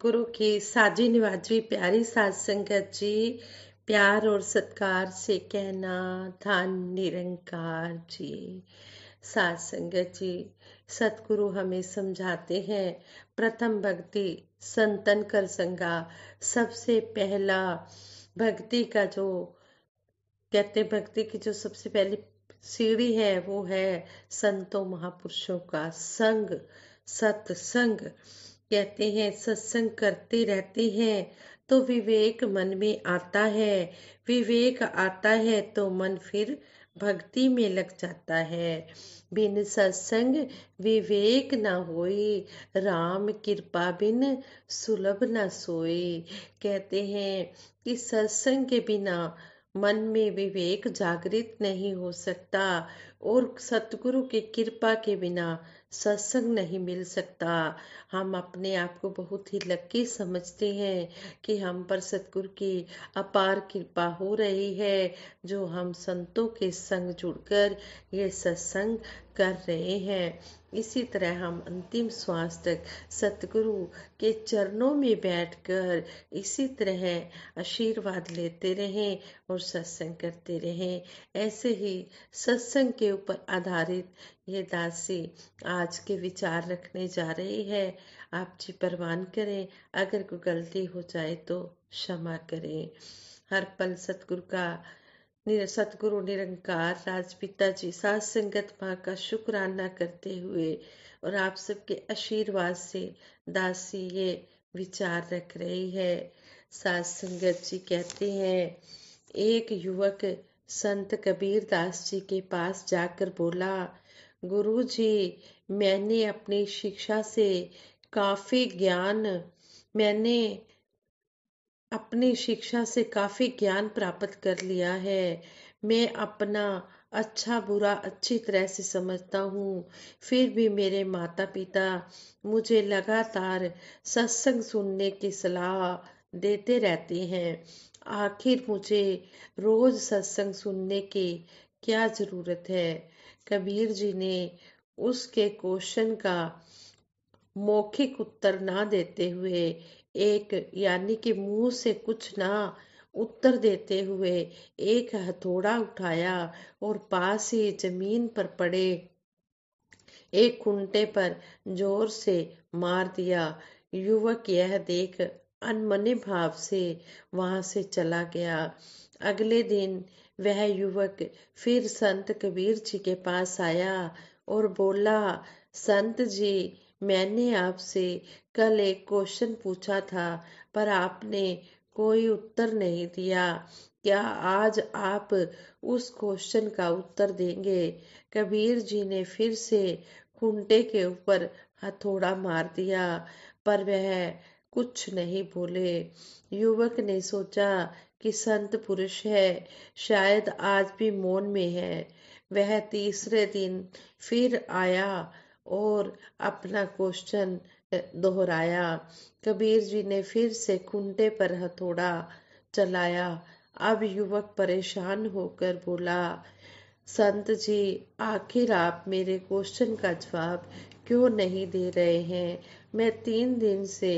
गुरु की साजी निवाजी प्यारी साध संगत जी, प्यार और सत्कार से कहना धन निरंकार जी। साध संगत जी, सतगुरु हमें समझाते हैं प्रथम भक्ति संतन कर संगा। सबसे पहला भक्ति का जो कहते भक्ति की जो सबसे पहली सीढ़ी है वो है संतों महापुरुषों का संग, सत्संग। कहते हैं सत्संग करते रहते हैं तो विवेक मन में आता है, विवेक आता है तो मन फिर भक्ति में लग जाता है। बिन सत्संग विवेक न होई, राम कृपा बिन सुलभ न सोई। कहते हैं कि सत्संग के बिना मन में विवेक जागृत नहीं हो सकता और सतगुरु की कृपा के बिना सत्संग नहीं मिल सकता। हम अपने आप को बहुत ही लकी समझते हैं कि हम पर सतगुरु की अपार कृपा हो रही है, जो हम संतों के संग जुड़कर ये सत्संग कर रहे हैं। इसी तरह हम अंतिम श्वास तक सतगुरु के चरणों में बैठकर इसी तरह आशीर्वाद लेते रहें और सत्संग करते रहें। ऐसे ही सत्संग के ऊपर आधारित ये दासी आज के विचार रखने जा रही है। आप जी परवान करें, अगर कोई गलती हो जाए तो क्षमा करें। हर पल सतगुरु का सतगुरु निरंकार राजपिता जी साथ संगत माँ का शुक्राना करते हुए और आप सबके आशीर्वाद से दासी ये विचार रख रही है। साथ संगत जी कहते हैं, एक युवक संत कबीर दास जी के पास जाकर बोला, गुरु जी, मैंने अपनी शिक्षा से काफी ज्ञान मैंने अपनी शिक्षा से काफी ज्ञान प्राप्त कर लिया है। मैं अपना अच्छा बुरा अच्छी तरह से समझता हूँ, फिर भी मेरे माता पिता मुझे लगातार सत्संग सुनने की सलाह देते रहते हैं। आखिर मुझे रोज सत्संग सुनने की क्या जरूरत है? कबीर जी ने उसके क्वेश्चन का मौखिक उत्तर ना देते हुए, एक यानी कि मुंह से कुछ ना उत्तर देते हुए एक हथौड़ा उठाया और पास ही जमीन पर पड़े एक खूंटे पर जोर से मार दिया। युवक यह देख अनमने भाव से वहां से चला गया। अगले दिन वह युवक फिर संत कबीर जी के पास आया और बोला, संत जी, मैंने आपसे कल एक क्वेश्चन पूछा था पर आपने कोई उत्तर नहीं दिया। क्या आज आप उस क्वेश्चन का उत्तर देंगे? कबीर जी ने फिर से खूंटे के ऊपर हथौड़ा मार दिया पर वह कुछ नहीं बोले। युवक ने सोचा कि संत पुरुष है, शायद आज भी मौन में है। वह तीसरे दिन फिर आया और अपना क्वेश्चन दोहराया। कबीर जी ने फिर से खूंटे पर हथौड़ा चलाया। अब युवक परेशान होकर बोला, संत जी, आखिर आप मेरे क्वेश्चन का जवाब क्यों नहीं दे रहे हैं? मैं 3 दिन से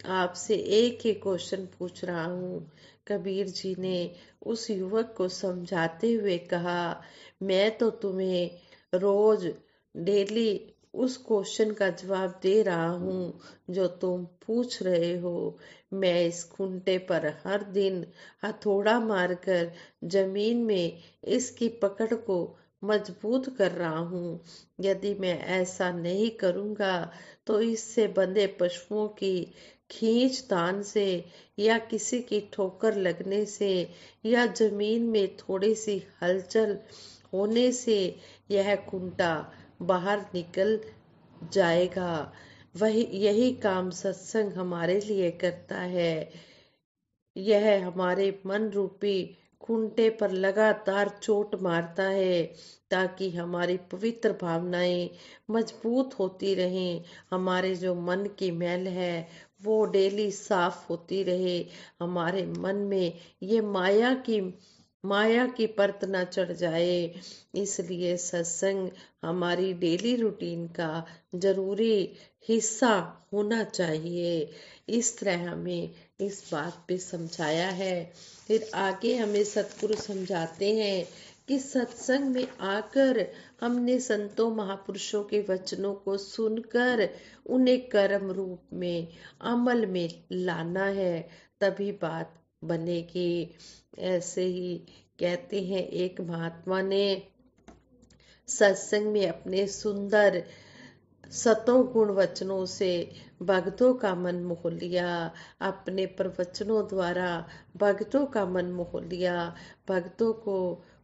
आपसे एक ही क्वेश्चन पूछ रहा हूँ। कबीर जी ने उस युवक को समझाते हुए कहा, मैं तो तुम्हें रोज डेली उस क्वेश्चन का जवाब दे रहा हूँ जो तुम पूछ रहे हो। मैं इस खूंटे पर हर दिन हथौड़ा मारकर जमीन में इसकी पकड़ को मजबूत कर रहा हूँ। यदि मैं ऐसा नहीं करूँगा तो इससे बंधे पशुओं की खींचतान से या किसी की ठोकर लगने से या जमीन में थोड़ी सी हलचल होने से यह खूंटा बाहर निकल जाएगा। वही यही काम सत्संग हमारे लिए करता है। यह हमारे मन रूपी खूंटे पर लगातार चोट मारता है ताकि हमारी पवित्र भावनाएं मजबूत होती रहें, हमारे जो मन की मैल है वो डेली साफ होती रहे, हमारे मन में ये माया की माया की परत न चढ़ जाए। इसलिए सत्संग हमारी डेली रूटीन का जरूरी हिस्सा होना चाहिए। इस तरह हमें इस बात पे समझाया है। फिर आगे हमें सतगुरु समझाते हैं कि सत्संग में आकर हमने संतों महापुरुषों के वचनों को सुनकर उन्हें कर्म रूप में अमल में लाना है, तभी बात बनेगी। ऐसे ही कहते हैं, एक महात्मा ने सत्संग में अपने सुंदर सतों गुण वचनों से भक्तों का मन मोह लिया। अपने प्रवचनों द्वारा भक्तों का मन मोह लिया। भक्तों को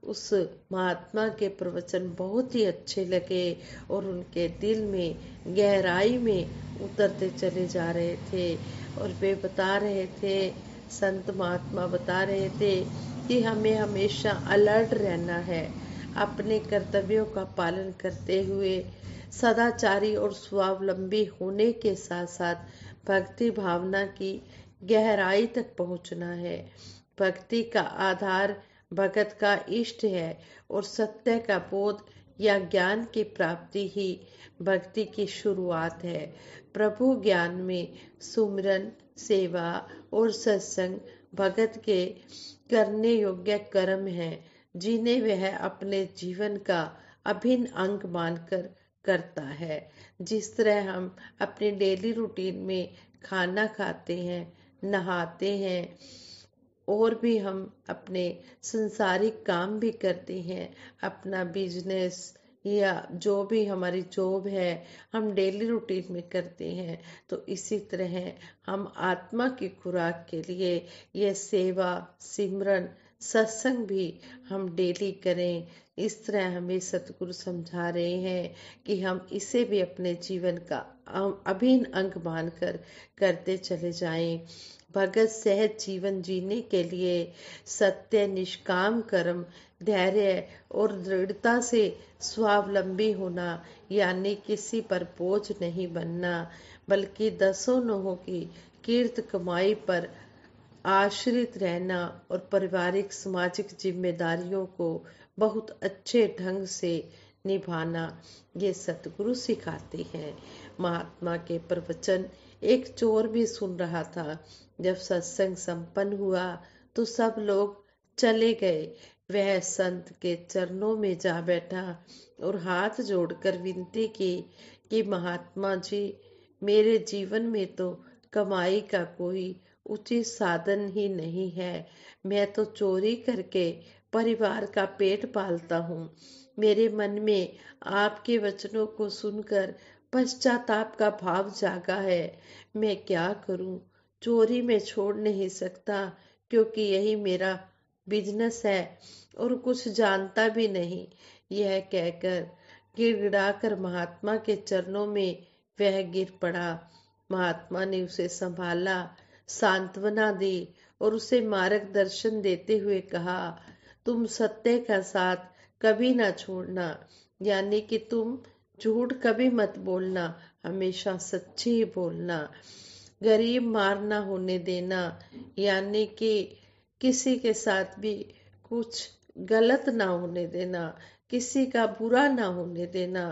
उस महात्मा के प्रवचन बहुत ही अच्छे लगे और उनके दिल में गहराई में उतरते चले जा रहे थे। और वे बता रहे थे, संत महात्मा बता रहे थे कि हमें हमेशा अलर्ट रहना है, अपने कर्तव्यों का पालन करते हुए सदाचारी और स्वावलंबी होने के साथ साथ भक्ति भावना की गहराई तक पहुंचना है। भक्ति का आधार भगत का इष्ट है और सत्य का बोध या ज्ञान की प्राप्ति ही भक्ति की शुरुआत है। प्रभु ज्ञान में सुमिरन, सेवा और सत्संग भगत के करने योग्य कर्म हैं, जिन्हें वह अपने जीवन का अभिन्न अंग मानकर करता है। जिस तरह हम अपने डेली रूटीन में खाना खाते हैं, नहाते हैं और भी हम अपने संसारिक काम भी करते हैं, अपना बिजनेस या जो भी हमारी जॉब है हम डेली रूटीन में करते हैं, तो इसी तरह हम आत्मा की खुराक के लिए यह सेवा, सिमरन, सत्संग भी हम डेली करें। इस तरह हमें सतगुरु समझा रहे हैं कि हम इसे भी अपने जीवन का अभिन्न अंग मानकर करते चले जाएं। भगत सहज जीवन जीने के लिए सत्य, निष्काम कर्म, धैर्य और दृढ़ता से स्वावलंबी होना, यानी किसी पर बोझ नहीं बनना, बल्कि दसों नोहों की कीर्त कमाई पर आश्रित रहना और पारिवारिक सामाजिक जिम्मेदारियों को बहुत अच्छे ढंग से निभाना, ये सतगुरु सिखाते हैं। महात्मा के प्रवचन एक चोर भी सुन रहा था। जब सत्संग संपन्न हुआ तो सब लोग चले गए। वह संत के चरणों में जा बैठा और हाथ जोड़कर विनती की कि महात्मा जी, मेरे जीवन में तो कमाई का कोई उचित साधन ही नहीं है। मैं तो चोरी करके परिवार का पेट पालता हूँ। मेरे मन में आपके वचनों को सुनकर पश्चाताप का भाव जागा है। मैं क्या करूं? चोरी में छोड़ नहीं सकता, क्योंकि यही मेरा बिजनेस है और कुछ जानता भी नहीं। यह कहकर गिड़गिड़ाकर महात्मा के चरणों में वह गिर पड़ा। महात्मा ने उसे संभाला, सांत्वना दी और उसे मार्गदर्शन देते हुए कहा, तुम सत्य का साथ कभी ना छोड़ना, यानी कि तुम झूठ कभी मत बोलना, हमेशा सच्ची ही बोलना। गरीब मार ना होने देना, यानी कि किसी के साथ भी कुछ गलत ना होने देना, किसी का बुरा ना होने देना।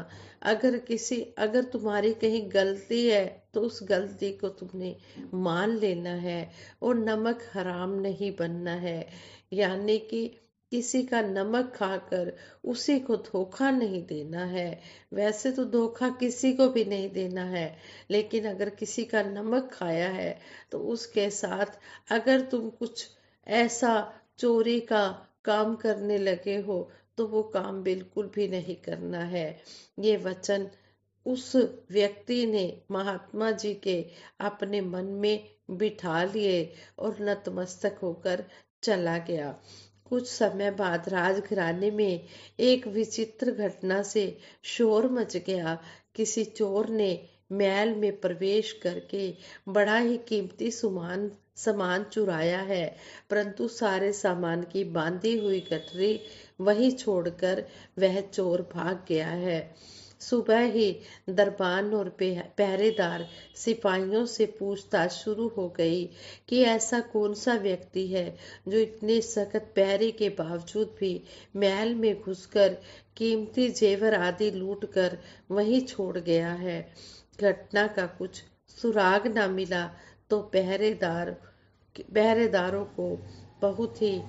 अगर तुम्हारी कहीं गलती है तो उस गलती को तुमने मान लेना है और नमक हराम नहीं बनना है, यानी कि किसी का नमक खाकर उसी को धोखा नहीं देना है। वैसे तो धोखा किसी को भी नहीं देना है, लेकिन अगर किसी का नमक खाया है तो उसके साथ अगर तुम कुछ ऐसा चोरी का काम करने लगे हो तो वो काम बिल्कुल भी नहीं करना है। ये वचन उस व्यक्ति ने महात्मा जी के अपने मन में बिठा लिए और नतमस्तक होकर चला गया। कुछ समय बाद राजघराने में एक विचित्र घटना से शोर मच गया। किसी चोर ने महल में प्रवेश करके बड़ा ही कीमती सामान चुराया है, परंतु सारे सामान की बांधी हुई गठरी वहीं छोड़कर वह चोर भाग गया है। सुबह ही दरबान और पहरेदार सिपाहियों से पूछताछ शुरू हो गई कि ऐसा कौन सा व्यक्ति है जो इतने सख्त पहरे के बावजूद भी महल में घुसकर कीमती जेवर आदि लूटकर वहीं छोड़ गया है। घटना का कुछ सुराग न मिला तो पहरेदारों को बहुत ही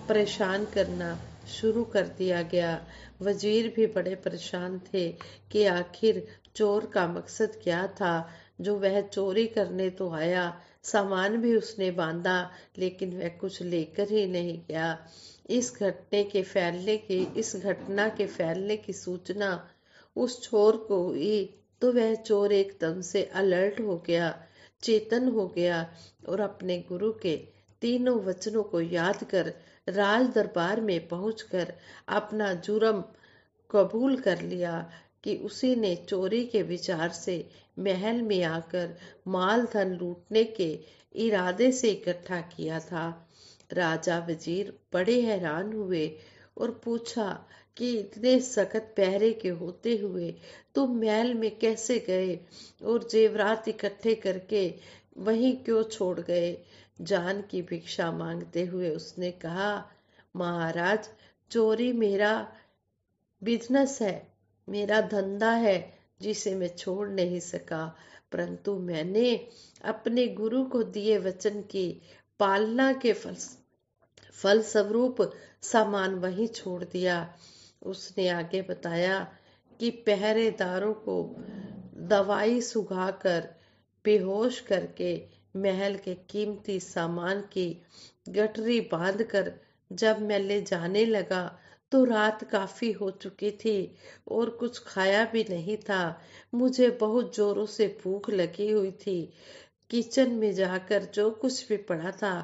परेशान करना शुरू कर दिया गया। वजीर भी बड़े परेशान थे कि आखिर चोर का मकसद क्या था। जो वह चोरी करने तो आया, सामान भी उसने बांधा, लेकिन वह कुछ लेकर ही नहीं गया। इस घटना के फैलने की सूचना उस चोर को हुई तो वह चोर एकदम से अलर्ट हो गया, चेतन हो गया और अपने गुरु के तीनों वचनों को याद कर राज दरबार में पहुंचकर अपना जुर्म कबूल कर लिया कि उसी ने चोरी के विचार से महल में आकर माल धन लूटने के इरादे से इकट्ठा किया था। राजा वजीर बड़े हैरान हुए और पूछा कि इतने सख्त पहरे के होते हुए तुम महल में कैसे गए और जेवरात इकट्ठे करके वहीं क्यों छोड़ गए। जान की भिक्षा मांगते हुए उसने कहा, महाराज, चोरी मेरा बिजनेस है, मेरा धंधा है जिसे मैं छोड़ नहीं सका, परंतु मैंने अपने गुरु को दिए वचन की पालना के फलस्वरूप सामान वहीं छोड़ दिया। उसने आगे बताया कि पहरेदारों को दवाई सुघाकर बेहोश करके महल के कीमती सामान की गठरी बांधकर जब मैं ले जाने लगा तो रात काफी हो चुकी थी और कुछ खाया भी नहीं था। मुझे बहुत जोरों से भूख लगी हुई थी। किचन में जाकर जो कुछ भी पड़ा था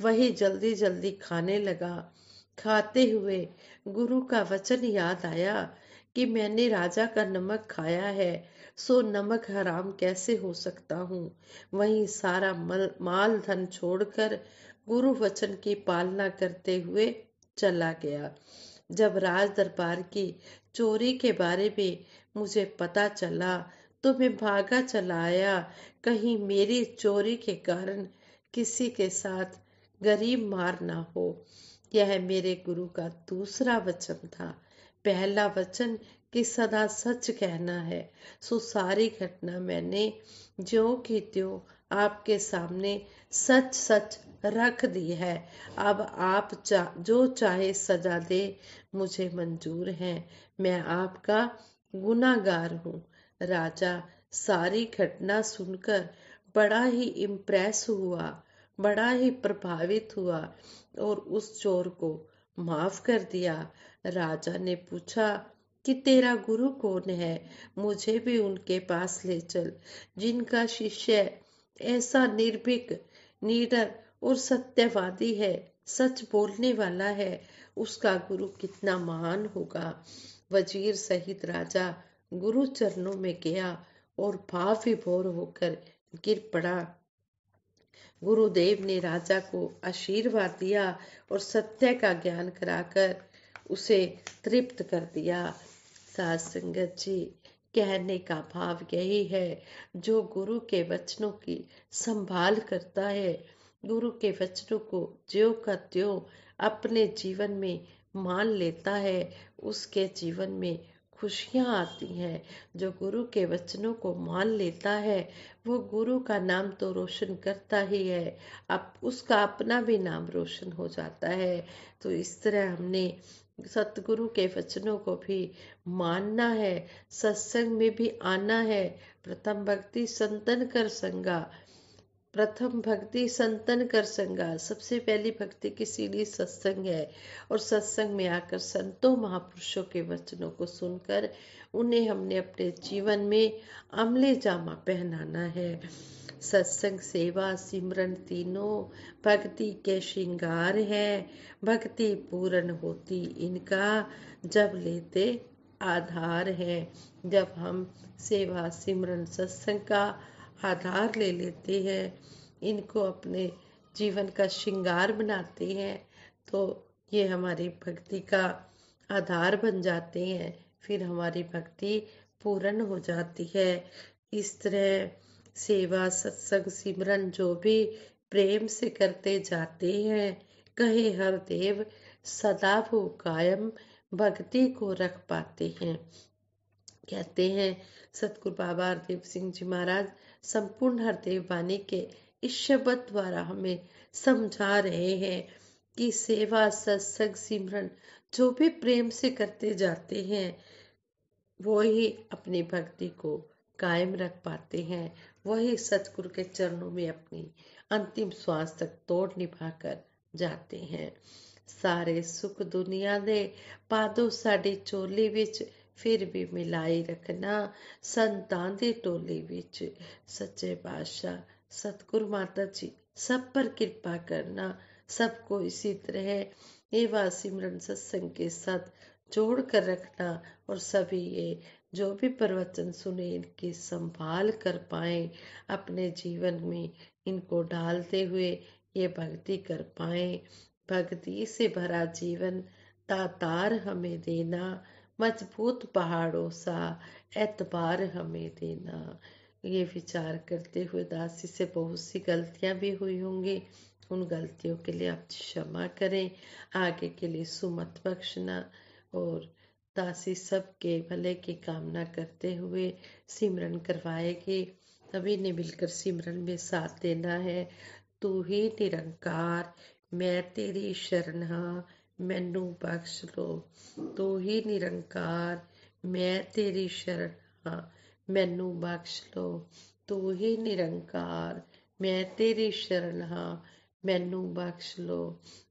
वही जल्दी जल्दी खाने लगा। खाते हुए गुरु का वचन याद आया कि मैंने राजा का नमक खाया है, सो नमक हराम कैसे हो सकता हूँ। वहीं सारा माल धन छोड़कर गुरु वचन की पालना करते हुए चला गया। जब राज दरबार की चोरी के बारे में मुझे पता चला तो मैं भागा चला आया, कहीं मेरी चोरी के कारण किसी के साथ गरीब मार ना हो। यह मेरे गुरु का दूसरा वचन था। पहला वचन कि सदा सच कहना है। सो सारी घटना मैंने ज्यों की त्यों आपके सामने सच सच रख दी है। अब आप जो चाहे सजा दे, मुझे मंजूर है। मैं आपका गुनाहगार हूँ। राजा सारी घटना सुनकर बड़ा ही इम्प्रेस हुआ, बड़ा ही प्रभावित हुआ और उस चोर को माफ कर दिया। राजा ने पूछा कि तेरा गुरु कौन है, मुझे भी उनके पास ले चल। जिनका शिष्य ऐसा निर्भीक, निडर और सत्यवादी है, सच बोलने वाला है, उसका गुरु कितना महान होगा। वजीर सहित राजा गुरु चरणों में गया और भाव विभोर होकर गिर पड़ा। गुरुदेव ने राजा को आशीर्वाद दिया और सत्य का ज्ञान कराकर उसे तृप्त कर दिया। साध संगत जी, कहने का भाव यही है, जो गुरु के वचनों की संभाल करता है, गुरु के वचनों को ज्यों का त्यों अपने जीवन में मान लेता है, उसके जीवन में खुशियाँ आती हैं। जो गुरु के वचनों को मान लेता है वो गुरु का नाम तो रोशन करता ही है, अब उसका अपना भी नाम रोशन हो जाता है। तो इस तरह हमने सतगुरु के वचनों को भी मानना है, सत्संग में भी आना है। प्रथम भक्ति संतन कर संगा। सबसे पहली भक्ति की सीढ़ी सत्संग है और सत्संग में आकर संतों महापुरुषों के वचनों को सुनकर उन्हें हमने अपने जीवन में अमले जामा पहनाना है। सत्संग, सेवा, सिमरन तीनों भक्ति के श्रृंगार है। भक्ति पूर्ण होती इनका जब लेते आधार है। जब हम सेवा, सिमरन, सत्संग का आधार ले लेते हैं, इनको अपने जीवन का श्रृंगार बनाते हैं, तो ये हमारी भक्ति का आधार बन जाते हैं। फिर हमारी भक्ति पूर्ण हो जाती है। इस तरह सेवा सत्संग सिमरन जो भी प्रेम से करते जाते हैं, कहे हर देव सदा वो कायम भक्ति को रख पाते हैं। कहते हैं सतगुरु बाबा हरदेव सिंह जी महाराज संपूर्ण हरदेव वाणी के इस शब्द द्वारा हमें समझा रहे हैं कि सेवा सत्संग सिमरन जो भी प्रेम से करते जाते हैं वो ही अपनी भक्ति को कायम रख पाते हैं, वही सतगुरु के चरणों में अपनी अंतिम श्वास तक तोड़ निभा कर जाते हैं। ਸਾਰੇ ਸੁਖ ਦੁਨੀਆ ਦੇ ਪਾਦੋ ਸਾਡੀ ਚੋਲੀ ਵਿੱਚ ਫਿਰ ਵੀ ਮਿਲਾਈ ਰੱਖਣਾ ਸੰਤਾਂ ਦੀ ਟੋਲੀ ਵਿੱਚ। सच्चे बादशाह सतगुरु माता जी सब पर कृपा करना, सबको इसी तरह एवं सिमरन सत्संग के साथ जोड़ कर रखना और सभी ये जो भी प्रवचन सुने इनकी संभाल कर पाए, अपने जीवन में इनको डालते हुए ये भक्ति कर पाए। भक्ति से भरा जीवन दातार हमें देना, मजबूत पहाड़ों सा एतबार हमें देना। ये विचार करते हुए दासी से बहुत सी गलतियां भी हुई होंगी, उन गलतियों के लिए आप क्षमा करें, आगे के लिए सुमत बख्शना। और दासी सबके भले की कामना करते हुए सिमरन करवाएगी। सभी ने मिलकर सिमरन में साथ देना है। तू ही निरंकार मैं तेरी शरण हाँ, मैनू बख्श लो। तू ही निरंकार मैं तेरी शरण हाँ, मैनू बख्श लो। तू ही निरंकार मैं तेरी शरण हाँ, मैनू बख्श लो।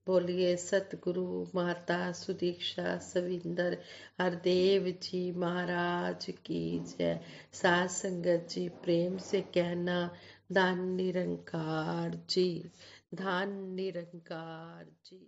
बोलिए सतगुरु माता सुदीक्षा सविंदर हरदेव जी महाराज की जय। साध संगत जी प्रेम से कहना धन निरंकार जी, धन निरंकार जी।